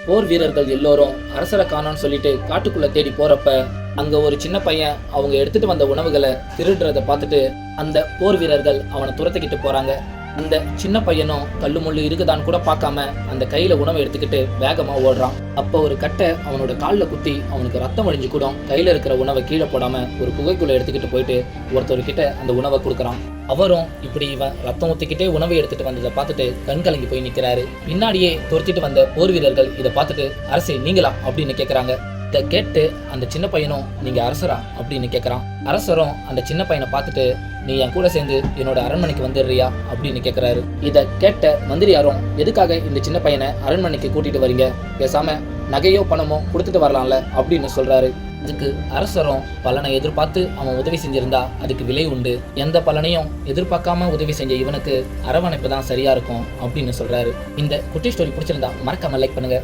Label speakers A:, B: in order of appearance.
A: போர் வீரர்கள் எல்லோரும் அரசரை காணோம்னு சொல்லிட்டு காட்டுக்குள்ள தேடி போறப்ப அங்க ஒரு சின்ன பையன் அவங்க எடுத்துட்டு வந்த உணவுகளை திருடுறத பார்த்துட்டு அந்த போர் வீரர்கள் அவனை துரத்திக்கிட்டு போறாங்க. அந்த சின்ன பையனும் கல்லு முள்ளு இருக்குதான்னு கூட பார்க்காம அந்த கையில உணவை எடுத்துக்கிட்டு வேகமா ஓடுறான். அப்போ ஒரு கட்டை அவனோட காலில் குத்தி அவனுக்கு ரத்தம் வழிஞ்சு கூட கையில இருக்கிற உணவை கீழே போடாம ஒரு குகைக்குள்ள எடுத்துக்கிட்டு போயிட்டு ஒருத்தர்கிட்ட அந்த உணவை கொடுக்குறான். அவரும் இப்படி இவன் ரத்தம் ஊத்திக்கிட்டே உணவை எடுத்துட்டு வந்ததை பார்த்துட்டு கண் கலங்கி போய் நிற்கிறாரு. பின்னாடியே துரத்திட்டு வந்த போர் வீரர்கள் இதை பார்த்துட்டு அரசே நீங்களா அப்படின்னு கேட்குறாங்க. இதை கேட்டு அந்த சின்ன பையனும் நீங்க அரசரா அப்படின்னு கேட்குறான். அரசரும் அந்த சின்ன பையனை பார்த்துட்டு நீ என் கூட சேர்ந்து என்னோட அரண்மனைக்கு வந்துடுறியா அப்படின்னு கேட்குறாரு. இதை கேட்ட மந்திரியாரும் எதுக்காக இந்த சின்ன பையனை அரண்மனைக்கு கூட்டிட்டு வரீங்க, பேசாம நகையோ பணமோ கொடுத்துட்டு வரலாம்ல அப்படின்னு சொல்றாரு. அதுக்கு அரசரும் பலனை எதிர்பார்த்து அவன் உதவி செஞ்சிருந்தா அதுக்கு விலை உண்டு, எந்த பலனையும் எதிர்பார்க்காம உதவி செஞ்ச இவனுக்கு அரவணைப்பு தான் சரியா இருக்கும் அப்படின்னு சொல்றாரு. இந்த குட்டி ஸ்டோரி பிடிச்சிருந்தா மறக்காம லைக் பண்ணுங்க.